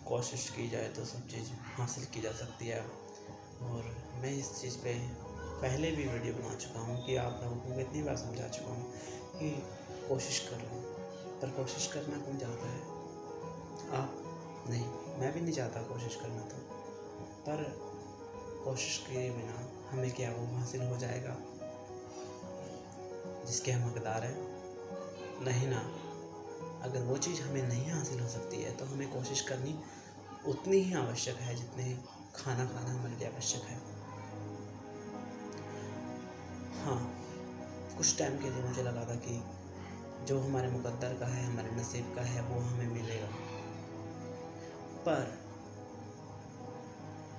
कोशिश की जाए तो सब चीज़ हासिल की जा सकती है। और मैं इस चीज़ पे पहले भी वीडियो बना चुका हूँ कि आप लोगों को इतनी बार समझा चुका हूँ कि कोशिश कर लो, पर कोशिश करना कौन चाहता है? आप नहीं, मैं भी नहीं चाहता कोशिश करना तो, पर कोशिश किए बिना हमें क्या वो हासिल हो जाएगा जिसके हम हकदार हैं? नहीं ना। अगर वो चीज़ हमें नहीं हासिल हो सकती है तो हमें कोशिश करनी उतनी ही आवश्यक है जितने खाना खाना हमारे लिए आवश्यक है। हाँ, कुछ टाइम के लिए मुझे लगा था कि जो हमारे मुकद्दर का है, हमारे नसीब का है, वो हमें मिलेगा, पर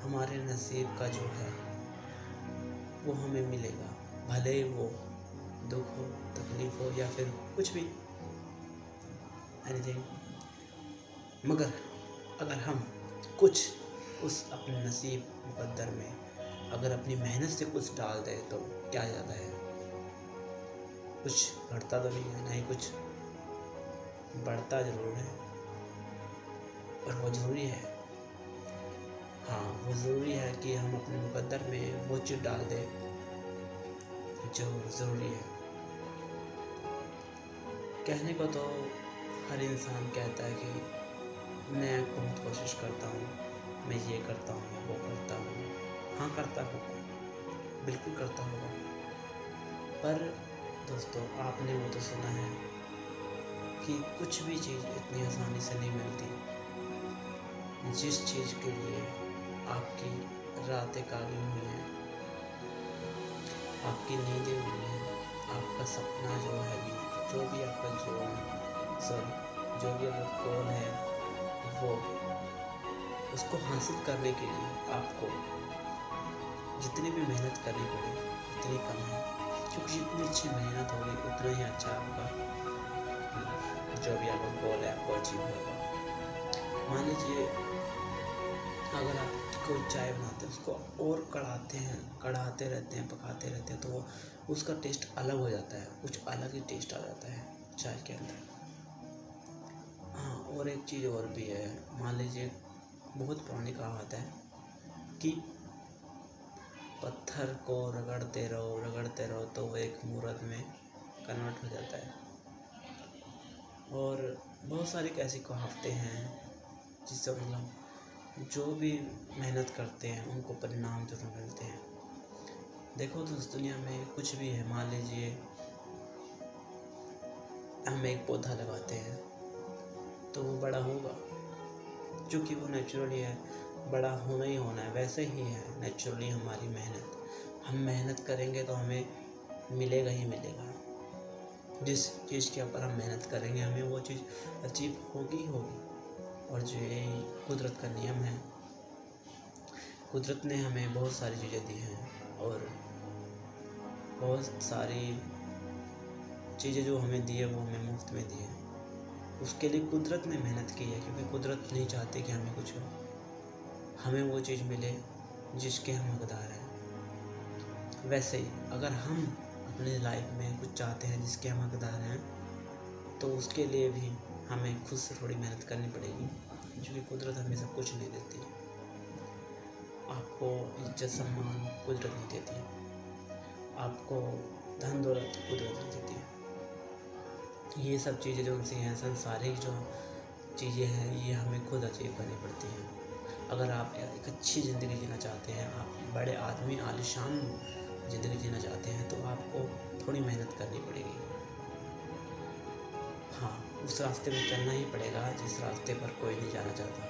हमारे नसीब का जो है वो हमें मिलेगा, भले ही वो दुख हो, तकलीफ़ हो या फिर कुछ भी, एनीथिंग। मगर अगर हम कुछ उस अपने नसीब मुकद्दर में अगर अपनी मेहनत से कुछ डाल दें तो क्या ज़्यादा है? कुछ घटता तो नहीं है, नहीं कुछ बढ़ता ज़रूर है, और वो ज़रूरी है। हाँ, वो ज़रूरी है कि हम अपने मुकद्दर में वो चीज़ डाल दें जो ज़रूरी है। कहने को तो हर इंसान कहता है कि मैं बहुत कोशिश करता हूँ, मैं ये करता हूँ, वो करता हूँ। हाँ, करता होगा, बिल्कुल करता होगा, पर दोस्तों आपने वो तो सुना है कि कुछ भी चीज़ इतनी आसानी से नहीं मिलती। जिस चीज़ के लिए आपकी रातें काली हुई हैं, आपकी नींदें हुई हैं, आपका सपना जो है भी, जो भी आपका जो भी आपका गोल है, वो उसको हासिल करने के लिए आपको जितनी भी मेहनत करनी पड़े उतनी कम है, क्योंकि जितनी अच्छी मेहनत होगी उतना ही अच्छा आपका जो भी आपका गोल है आपको अचीव होगा। मान लीजिए अगर आप कोई चाय बनाते हैं, उसको और कढ़ाते रहते हैं, पकाते रहते हैं, तो वो उसका टेस्ट अलग हो जाता है, कुछ अलग ही टेस्ट आ जाता है चाय के अंदर। हाँ, और एक चीज़ और भी है, मान लीजिए बहुत पुरानी कहावत है कि पत्थर को रगड़ते रहो तो वो एक मूर्त में कन्वर्ट हो जाता है। और बहुत सारी ऐसी कहावतें हैं जिससे मतलब जो भी मेहनत करते हैं उनको परिणाम ज़रूर मिलते हैं। देखो तो इस दुनिया में कुछ भी है, मान लीजिए हम एक पौधा लगाते हैं तो वो बड़ा होगा, क्योंकि वो नेचुरली है, बड़ा होना ही होना है। वैसे ही है नेचुरली हमारी मेहनत, हम मेहनत करेंगे तो हमें मिलेगा ही मिलेगा। जिस चीज़ के ऊपर हम मेहनत करेंगे हमें वो चीज़ अचीव होगी ही होगी। और जो ये कुदरत का नियम है, कुदरत ने हमें बहुत सारी चीज़ें दी हैं और बहुत सारी चीज़ें जो हमें दी है वो हमें मुफ्त में दी है। उसके लिए कुदरत ने मेहनत की है, क्योंकि कुदरत नहीं चाहती कि हमें कुछ हो, हमें वो चीज़ मिले जिसके हम हकदार हैं। वैसे ही अगर हम अपनी लाइफ में कुछ चाहते हैं जिसके हम हकदार हैं, तो उसके लिए भी हमें खुद से थोड़ी मेहनत करनी पड़ेगी, क्योंकि कुदरत हमें सब कुछ नहीं देती। आपको इज्जत सम्मान कुदरत नहीं देती, आपको धन दौलत कुदरत नहीं देती। ये सब चीज़ें जो उनसे हैं, संसारिक जो चीज़ें हैं, ये हमें खुद अचीव करनी पड़ती हैं। अगर आप एक अच्छी ज़िंदगी जीना चाहते हैं, आप बड़े आदमी आलीशान ज़िंदगी जीना चाहते हैं, तो आपको थोड़ी मेहनत करनी पड़ेगी। हाँ, उस रास्ते में चलना ही पड़ेगा जिस रास्ते पर कोई नहीं जाना चाहता,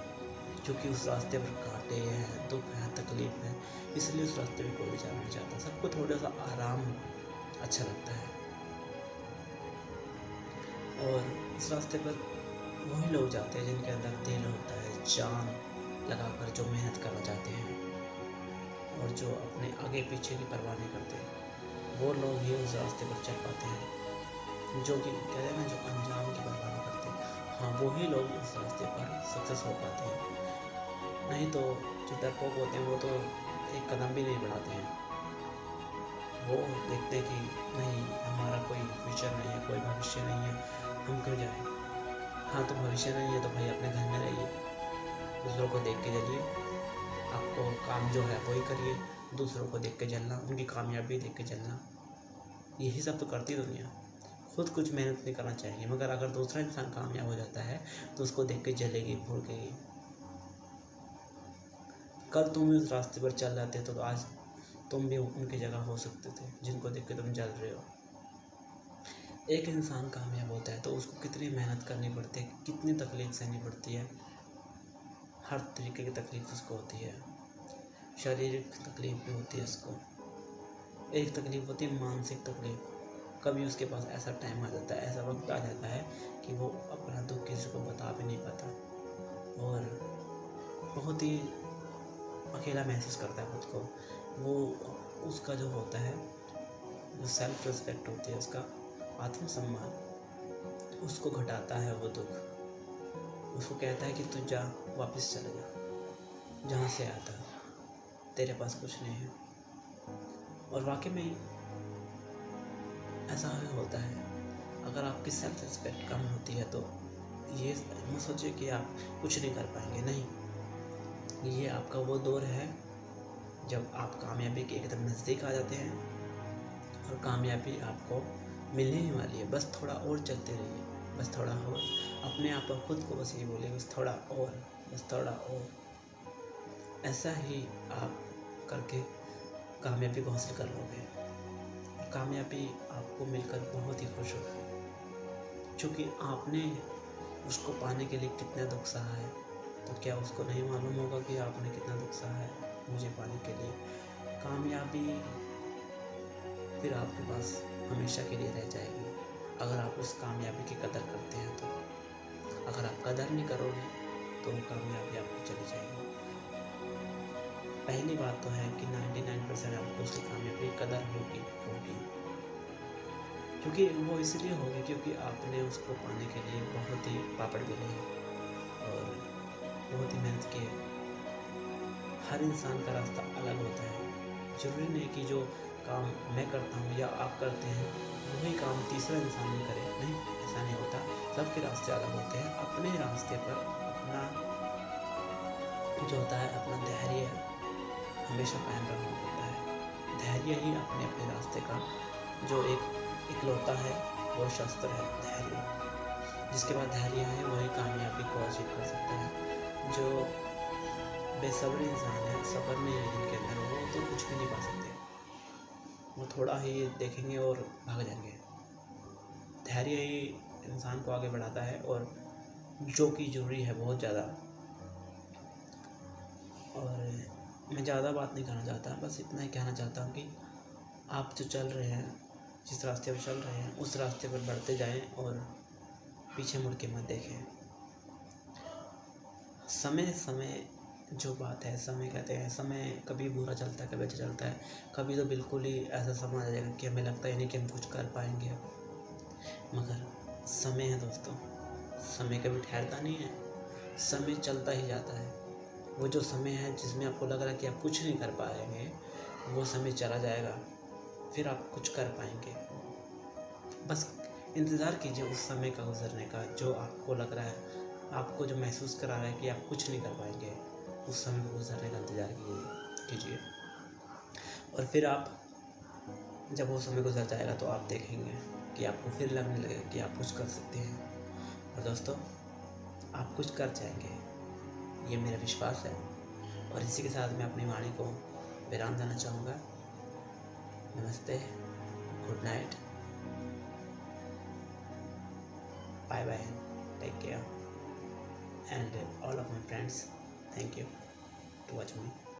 क्योंकि उस रास्ते पर कांटे हैं, दुख है, तकलीफ़ है, इसलिए उस रास्ते में कोई नहीं जाना चाहता। सबको थोड़ा सा आराम अच्छा लगता है, और इस रास्ते पर वही लोग जाते हैं जिनके अंदर दिल होता है, जान लगाकर जो मेहनत करना चाहते हैं और जो अपने आगे पीछे की परवाह नहीं करते, वो लोग ही उस रास्ते पर चल पाते हैं। जो कि कहते हैं ना, जो अंजाम की परवाह नहीं करते, हाँ वही लोग उस रास्ते पर सक्सेस हो पाते हैं। नहीं तो जो डरपोक होते हैं वो तो एक कदम भी नहीं बढ़ाते हैं। वो देखते हैं कि नहीं, हमारा कोई फ्यूचर नहीं है, कोई भविष्य नहीं है, हम क्यों जाएं। हाँ, तो भविष्य नहीं है तो भाई अपने घर में रहिए, दूसरों को देख के जलिए, आपको काम जो है वही करिए, दूसरों को देख के जलना, उनकी कामयाबी देख के जलना, यही सब तो करती है दुनिया। खुद कुछ मेहनत नहीं करना चाहिए, मगर अगर दूसरा इंसान कामयाब हो जाता है तो उसको देख के जलेगी, भड़केगी। कल तुम उस रास्ते पर चल जाते तो आज तुम भी उनकी जगह हो सकते थे जिनको देख के तुम जल रहे हो। एक इंसान कामयाब होता है तो उसको कितनी मेहनत करनी पड़ती है, कितनी तकलीफ सहनी पड़ती है। हर तरीके की तकलीफ उसको होती है, शारीरिक तकलीफ भी होती है उसको, एक तकलीफ होती है मानसिक तकलीफ। कभी उसके पास ऐसा टाइम आ जाता है, ऐसा वक्त आ जाता है कि वो अपना दुख किसी को बता भी नहीं पाता और बहुत ही अकेला महसूस करता है खुद को। वो उसका जो होता है, जो सेल्फ रिस्पेक्ट होती है, उसका आत्मसम्मान, उसको घटाता है वो दुख। उसको कहता है कि तू जा, वापस चले जा जहाँ से आता, तेरे पास कुछ नहीं है। और वाकई में ऐसा होता है। अगर आपकी सेल्फ रिस्पेक्ट कम होती है तो ये मत सोचिए कि आप कुछ नहीं कर पाएंगे, नहीं। ये आपका वो दौर है जब आप कामयाबी के एकदम नज़दीक आ जाते हैं और कामयाबी आपको मिलने ही वाली है। बस थोड़ा और चलते रहिए, बस थोड़ा और, अपने आप पर खुद को बस ये बोलिए, बस थोड़ा और, बस थोड़ा और। ऐसा ही आप करके कामयाबी को हासिल कर लोगे। कामयाबी आपको मिलकर बहुत ही खुश होगी, क्योंकि आपने उसको पाने के लिए कितना दुख सहा है। तो क्या उसको नहीं मालूम होगा कि आपने कितना दुख सहा है मुझे पाने के लिए। कामयाबी फिर आपके पास हमेशा के लिए रह जाएगी अगर आप उस कामयाबी की कदर करते हैं तो। अगर आप कदर नहीं करोगे तो वो कामयाबी आपको चली जाएगी। पहली बात तो है कि 99% आपको उसकी कामयाबी की कदर होगी, क्योंकि वो इसलिए होगी क्योंकि आपने उसको पाने के लिए बहुत ही पापड़ बेले हैं और बहुत ही मेहनत की है। हर इंसान का रास्ता अलग होता है। जरूरी नहीं कि जो काम मैं करता हूँ या आप करते हैं वही काम तीसरा इंसान भी करे, नहीं, ऐसा नहीं होता। सबके रास्ते अलग होते हैं। अपने रास्ते पर अपना जो होता है, अपना धैर्य हमेशा कायम रखना होता है। धैर्य ही अपने अपने रास्ते का जो इकलौता है वो शस्त्र है, धैर्य। जिसके बाद धैर्य है वही कामयाबी को अचीव कर सकता है। जो बेसब्र इंसान है, सब्र नहीं है जिनके अंदर, वो तो कुछ भी नहीं पा सकते। वो थोड़ा ही देखेंगे और भाग जाएंगे। धैर्य ही इंसान को आगे बढ़ाता है और जो कि जरूरी है बहुत ज़्यादा। और मैं ज़्यादा बात नहीं करना चाहता, बस इतना ही कहना चाहता हूँ कि आप जो चल रहे हैं, जिस रास्ते पर चल रहे हैं, उस रास्ते पर बढ़ते जाएं और पीछे मुड़ के मत देखें। समय जो बात है, समय कहते हैं, समय कभी बुरा चलता है, कभी अच्छा चलता है। कभी तो बिल्कुल ही ऐसा समय आ जाएगा कि हमें लगता ही नहीं कि हम कुछ कर पाएंगे। मगर समय है दोस्तों, समय कभी ठहरता नहीं है, समय चलता ही जाता है। वो जो समय है जिसमें आपको लग रहा है कि आप कुछ नहीं कर पाएंगे, वो समय चला जाएगा, फिर आप कुछ कर पाएंगे। बस इंतज़ार कीजिए उस समय का गुजरने का, जो आपको लग रहा है, आपको जो महसूस करा रहा है कि आप कुछ नहीं कर पाएंगे, उस समय को गुजरने का इंतज़ार कीजिए। और फिर आप जब वो समय गुजर जाएगा तो आप देखेंगे कि आपको फिर लगने लगेगा कि आप कुछ कर सकते हैं। और दोस्तों, आप कुछ कर जाएंगे, ये मेरा विश्वास है। और इसी के साथ मैं अपनी वाणी को विराम देना चाहूँगा। नमस्ते, good night, bye bye, take care, and all of my friends, thank you to watch me.